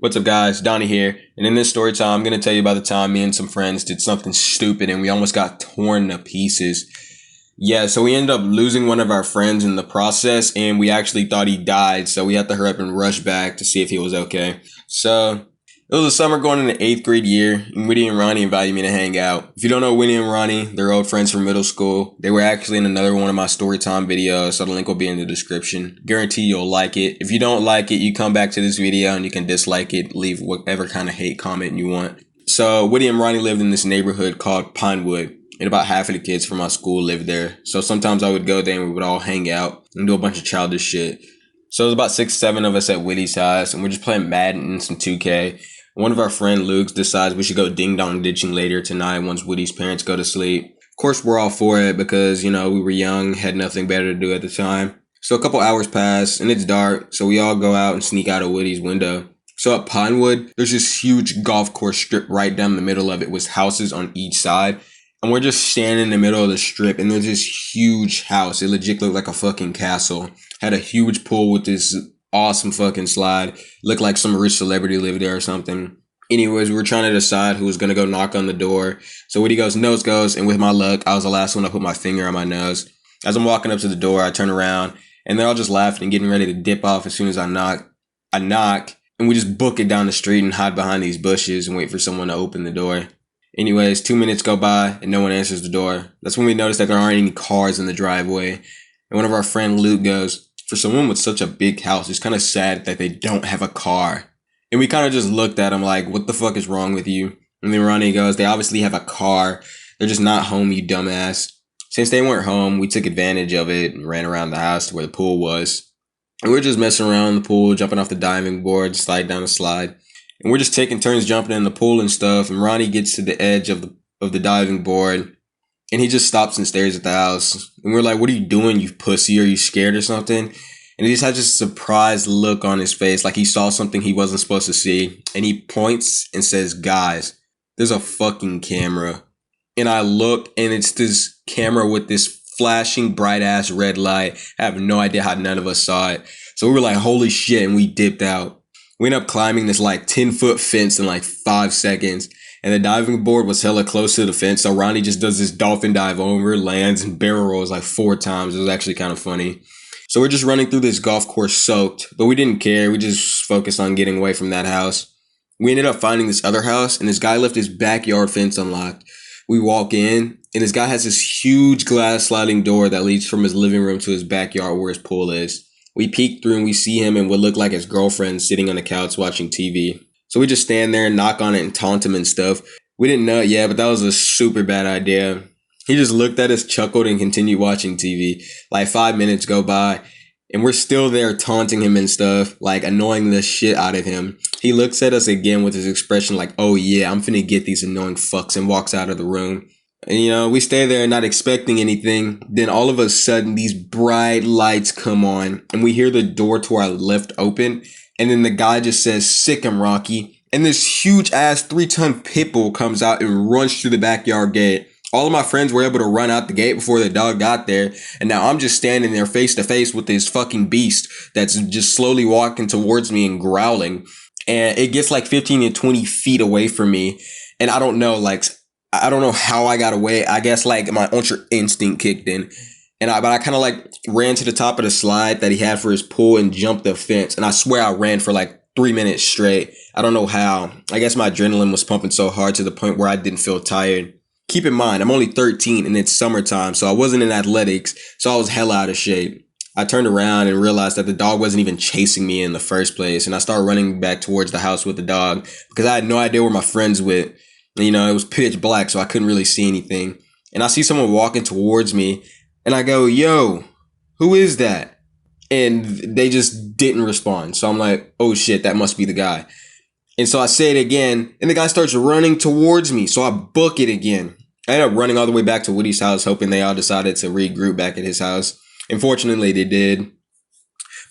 What's up, guys? Donny here, and in this story time, I'm going to tell you about the time me and some friends did something stupid and we almost got torn to pieces. Yeah, so we ended up losing one of our friends in the process, and we actually thought he died, so we had to hurry up and rush back to see if he was okay. So, it was a summer going into 8th grade year, and Whitty and Ronnie invited me to hang out. If you don't know Whitty and Ronnie, they're old friends from middle school. They were actually in another one of my storytime videos, so the link will be in the description. Guarantee you'll like it. If you don't like it, you come back to this video and you can dislike it, leave whatever kind of hate comment you want. So, Whitty and Ronnie lived in this neighborhood called Pinewood, and about half of the kids from my school lived there. So sometimes I would go there and we would all hang out and do a bunch of childish shit. So it was about 6, 7 of us at Whitty's house, and we're just playing Madden and some 2K. One of our friend Luke decides we should go ding-dong ditching later tonight once Whitty's parents go to sleep. Of course, we're all for it because, we were young, had nothing better to do at the time. So a couple hours pass and it's dark, so we all go out and sneak out of Whitty's window. So at Pinewood, there's this huge golf course strip right down the middle of it with houses on each side. And we're just standing in the middle of the strip, and there's this huge house. It legit looked like a fucking castle. Had a huge pool with this awesome fucking slide. Looked like some rich celebrity lived there or something. Anyways, we were trying to decide who was going to go knock on the door. So Whitty goes, nose goes, and with my luck, I was the last one to put my finger on my nose. As I'm walking up to the door, I turn around, and they're all just laughing and getting ready to dip off as soon as I knock. I knock, and we just book it down the street and hide behind these bushes and wait for someone to open the door. Anyways, 2 minutes go by and no one answers the door. That's when we notice that there aren't any cars in the driveway. And one of our friend Luke goes, for someone with such a big house, it's kind of sad that they don't have a car. And we kind of just looked at him like, what the fuck is wrong with you? And then Ronnie goes, they obviously have a car. They're just not home, you dumbass. Since they weren't home, we took advantage of it and ran around the house to where the pool was. And we were just messing around in the pool, jumping off the diving board, slide down the slide. And we're just taking turns jumping in the pool and stuff. And Ronnie gets to the edge of the diving board, and he just stops and stares at the house. And we're like, what are you doing, you pussy? Are you scared or something? And he just has this surprised look on his face, like he saw something he wasn't supposed to see. And he points and says, guys, there's a fucking camera. And I look, and it's this camera with this flashing bright ass red light. I have no idea how none of us saw it. So we were like, holy shit, and we dipped out. We ended up climbing this like 10-foot fence in like 5 seconds. And the diving board was hella close to the fence. So Ronnie just does this dolphin dive over, lands, and barrel rolls like 4 times. It was actually kind of funny. So we're just running through this golf course soaked, but we didn't care. We just focused on getting away from that house. We ended up finding this other house, and this guy left his backyard fence unlocked. We walk in, and this guy has this huge glass sliding door that leads from his living room to his backyard where his pool is. We peek through and we see him and what looked like his girlfriend sitting on the couch watching TV. So we just stand there and knock on it and taunt him and stuff. We didn't know it yet, but that was a super bad idea. He just looked at us, chuckled, and continued watching TV. Like 5 minutes go by, and we're still there taunting him and stuff, like annoying the shit out of him. He looks at us again with his expression like, oh yeah, I'm finna get these annoying fucks, and walks out of the room. And we stay there not expecting anything. Then all of a sudden, these bright lights come on, and we hear the door to our left open. And then the guy just says, sick 'em, Rocky. And this huge ass 3-ton pit bull comes out and runs through the backyard gate. All of my friends were able to run out the gate before the dog got there. And now I'm just standing there face to face with this fucking beast that's just slowly walking towards me and growling. And it gets like 15 to 20 feet away from me. And I don't know, I don't know how I got away. I guess like my ultra instinct kicked in. But I kind of like ran to the top of the slide that he had for his pool and jumped the fence. And I swear I ran for like 3 minutes straight. I don't know how. I guess my adrenaline was pumping so hard to the point where I didn't feel tired. Keep in mind, I'm only 13 and it's summertime, so I wasn't in athletics, so I was hella out of shape. I turned around and realized that the dog wasn't even chasing me in the first place. And I started running back towards the house with the dog because I had no idea where my friends went. And, it was pitch black, so I couldn't really see anything. And I see someone walking towards me, and I go, yo, who is that? And they just didn't respond. So I'm like, oh shit, that must be the guy. And so I say it again, and the guy starts running towards me. So I book it again. I ended up running all the way back to Whitty's house, hoping they all decided to regroup back at his house. Unfortunately, they did.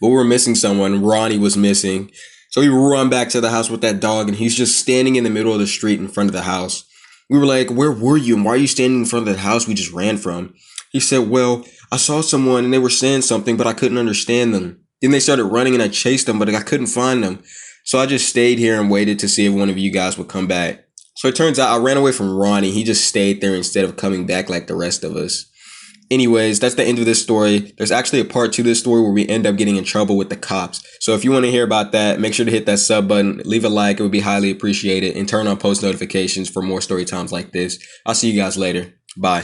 But we were missing someone. Ronnie was missing. So we run back to the house with that dog, and he's just standing in the middle of the street in front of the house. We were like, where were you? And why are you standing in front of the house we just ran from? He said, well, I saw someone and they were saying something, but I couldn't understand them. Then they started running and I chased them, but I couldn't find them. So I just stayed here and waited to see if one of you guys would come back. So it turns out I ran away from Ronnie. He just stayed there instead of coming back like the rest of us. Anyways, that's the end of this story. There's actually a part 2 to this story where we end up getting in trouble with the cops. So if you want to hear about that, make sure to hit that sub button, leave a like, it would be highly appreciated, and turn on post notifications for more story times like this. I'll see you guys later. Bye.